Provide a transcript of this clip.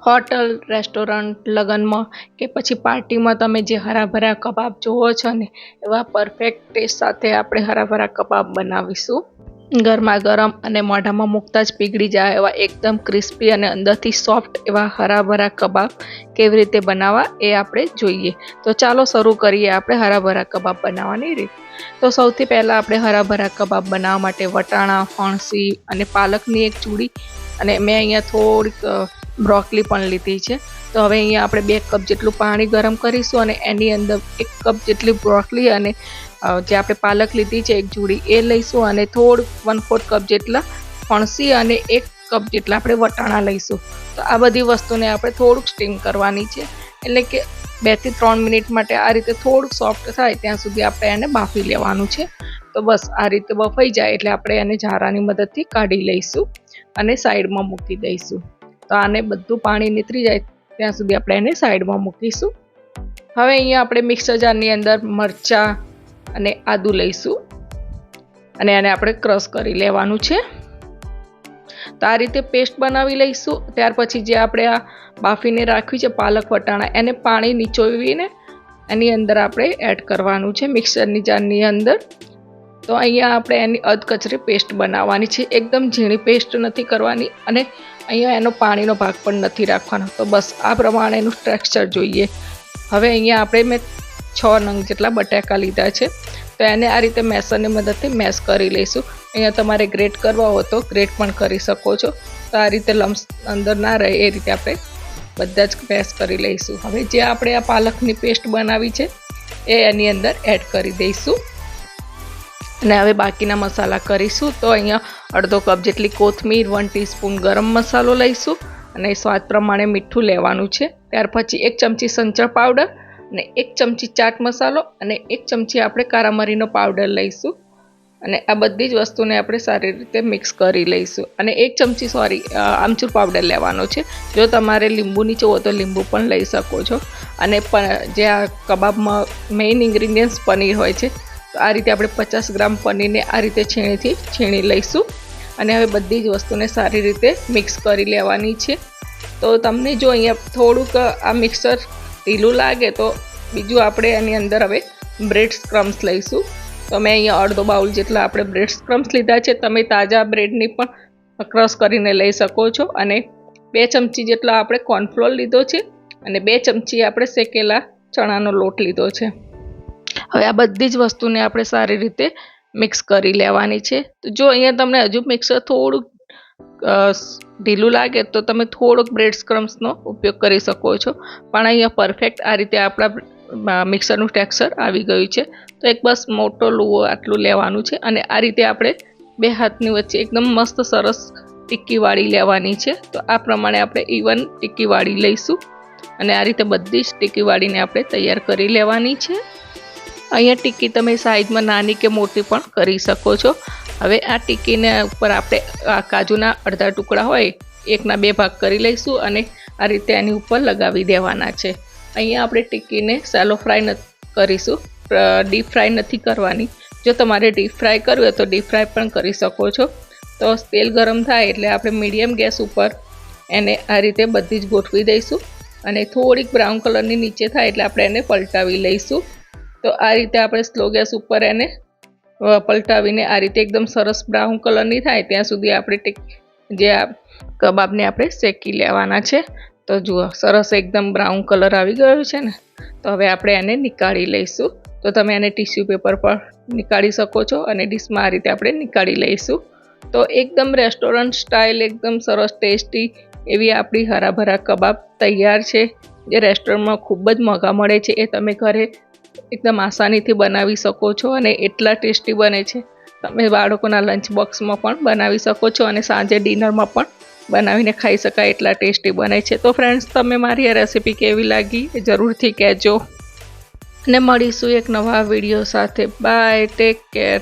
Hotel restaurant લગ્નમાં કે પછી પાર્ટીમાં તમે જે હરાભરા કબાબ જોવો છો ને એવા પરફેક્ટ ટેસ્ટ સાથે આપણે હરાભરા કબાબ બનાવીશું। ગરમા ગરમ અને મોઢામાં મૂકતા જ પીગળી જાય એવા એકદમ ક્રિસ્પી અને અંદરથી સોફ્ટ એવા હરાભરા કબાબ કેવી રીતે બનાવવા એ આપણે જોઈએ। તો ચાલો શરૂ કરીએ આપણે હરાભરા કબાબ બનાવવાની રીત। તો સૌથી પહેલાં આપણે હરાભરા કબાબ બનાવવા માટે વટાણા, ફણસી અને પાલકની એક ચૂડી અને મેં અહીંયા થોડીક બ્રોકલી પણ લીધી છે। તો હવે અહીંયા આપણે 2 કપ જેટલું પાણી ગરમ કરીશું અને એની અંદર 1 કપ જેટલી બ્રોકલી અને જે આપણે પાલક લીધી છે એક ચૂડી એ લઈશું અને થોડુંક 1/4 કપ જેટલા ફણસી અને 1 કપ જેટલા આપણે વટાણા લઈશું। તો આ બધી વસ્તુને આપણે થોડુંક સ્ટીમ કરવાની છે, એટલે કે 2 થી 3 મિનિટ માટે આ રીતે થોડુંક સોફ્ટ થાય ત્યાં સુધી આપણે એને બાફી લેવાનું છે। તો બસ આ રીતે બફાઈ જાય એટલે આપણે એને ઝારાની મદદથી કાઢી લઈશું અને સાઈડમાં મૂકી દઈશું। તો આને બધું પાણી નીતરી જાય ત્યાં સુધી આપણે એને સાઈડમાં મૂકીશું। હવે અહીંયા આપણે મિક્સર જારની અંદર મરચાં અને આદું લઈશું અને એને આપણે ક્રશ કરી લેવાનું છે। તો આ રીતે પેસ્ટ બનાવી લઈશું। ત્યાર પછી જે આપણે આ બાફીને રાખ્યું છે પાલક વટાણા એને પાણી નીચોવીને એની અંદર આપણે એડ કરવાનું છે મિક્સરની જારની અંદર। તો અહીંયા આપણે એની અધકચરી પેસ્ટ બનાવવાની છે, એકદમ ઝીણી પેસ્ટ નથી કરવાની અને અહીંયા એનો પાણીનો ભાગ પણ નથી રાખવાનો। તો બસ આ પ્રમાણેનું ટેક્સચર જોઈએ। હવે અહીંયા આપણે મેં 6 નંગ જેટલા બટાકા લીધા છે, તો એને આ રીતે મેસરની મદદથી મેશ કરી લઈશું। અહીંયા તમારે ગ્રેટ કરવા હોય તો ગ્રેટ પણ કરી શકો છો। તો આ રીતે લમ્સ અંદર ના રહે એ રીતે આપણે બધા જ મેશ કરી લઈશું। હવે જે આપણે આ પાલકની પેસ્ટ બનાવી છે એ એની અંદર એડ કરી દઈશું અને હવે બાકીના મસાલા કરીશું। તો અહીંયા અડધો કપ જેટલી કોથમીર, 1 ટીસ્પૂન ગરમ મસાલો લઈશું અને સ્વાદ પ્રમાણે મીઠું લેવાનું છે। ત્યાર પછી 1 ચમચી સંચળ પાવડર અને 1 ચમચી ચાટ મસાલો અને 1 ચમચી આપણે કારા મરીનો પાવડર લઈશું અને આ બધી જ વસ્તુને આપણે સારી રીતે મિક્સ કરી લઈશું અને 1 ચમચી આમચૂર પાવડર લેવાનો છે। જો તમારે લીંબુ નીચે હોય તો લીંબુ પણ લઈ શકો છો અને જે આ કબાબમાં મેઇન ઇન્ગ્રીડિયન્ટ્સ પનીર હોય છે, તો આ રીતે આપણે 50 ગ્રામ પનીરને આ રીતે છીણીથી છીણી લઈશું અને હવે બધી જ વસ્તુને સારી રીતે મિક્સ કરી લેવાની છે। તો તમને જો અહીંયા થોડુંક આ મિક્સર ઢીલું લાગે તો બીજું આપણે એની અંદર હવે બ્રેડ ક્રમ્સ લઈશું। તો મેં અહીંયા અડધો બાઉલ જેટલા આપણે બ્રેડ ક્રમ્સ લીધા છે। તમે તાજા બ્રેડની પણ ક્રશ કરીને લઈ શકો છો અને 2 ચમચી જેટલા આપણે કોર્નફ્લોર લીધો છે અને 2 ચમચી આપણે શેકેલા ચણાનો લોટ લીધો છે। હવે આ બધી જ વસ્તુને આપણે સારી રીતે મિક્સ કરી લેવાની છે। તો જો અહીંયા તમને હજુ મિક્સર થોડુંક ઢીલું લાગે તો તમે થોડોક બ્રેડ ક્રમ્સનો ઉપયોગ કરી શકો છો, પણ અહીંયા પરફેક્ટ આ રીતે આપણા મિક્સરનું ટેક્સચર આવી ગયું છે। તો એક બસ મોટો લુવો આટલું લેવાનું છે અને આ રીતે આપણે 2 હાથની વચ્ચે એકદમ મસ્ત સરસ ટિક્કી વાળી લેવાની છે। તો આ પ્રમાણે આપણે ઇવન ટિક્કી વાળી લઈશું અને આ રીતે બધી જ ટિક્કી વાળીને આપણે તૈયાર કરી લેવાની છે। અહીંયા ટિક્કી તમે સાઈઝમાં નાની કે મોટી પણ કરી શકો છો। હવે આ ટિક્કીને ઉપર આપણે આ કાજુના અડધા ટુકડા હોય 1ના 2 ભાગ કરી લઈશું અને આ રીતે એની ઉપર લગાવી દેવાના છે। અહીંયા આપણે ટિક્કીને સેલો ફ્રાય કરીશું, ડીપ ફ્રાય નથી કરવાની। જો તમારે ડીપ ફ્રાય કરવું હોય તો ડીપ ફ્રાય પણ કરી શકો છો। તો તેલ ગરમ થાય એટલે આપણે મીડિયમ ગેસ ઉપર એને આ રીતે બધી જ ગોઠવી દઈશું અને થોડીક બ્રાઉન કલરની નીચે થાય એટલે આપણે એને પલટાવી લઈશું। તો આ રીતે આપણે સ્લો ગેસ ઉપર એને પલટાવીને આ રીતે એકદમ સરસ બ્રાઉન કલરની થાય ત્યાં સુધી આપણે જે આ કબાબને આપણે શેકી લેવાના છે। તો જુઓ સરસ એકદમ બ્રાઉન કલર આવી ગયો છે ને। તો હવે આપણે એને નીકાળી લઈશું। તો તમે એને ટીશ્યુ પેપર પર નીકાળી શકો છો અને ડીશમાં આ રીતે આપણે નીકાળી લઈશું। તો એકદમ રેસ્ટોરન્ટ સ્ટાઇલ એકદમ સરસ ટેસ્ટી એવી આપણી હરાભરા કબાબ તૈયાર છે, જે રેસ્ટોરન્ટમાં ખૂબ જ મોંઘા મળે છે। એ તમે ઘરે એકદમ આસાનીથી બનાવી શકો છો અને એટલા ટેસ્ટી બને છે, તમે બાળકોના લંચ બોક્સમાં પણ બનાવી શકો છો અને સાંજે ડિનરમાં પણ બનાવીને ખાઈ શકાય એટલા ટેસ્ટી બને છે। તો ફ્રેન્ડ્સ, તમે મારી આ રેસીપી કેવી લાગી એ જરૂરથી કહેજો અને મળીશું એક નવા વિડીયો સાથે। Bye, take care.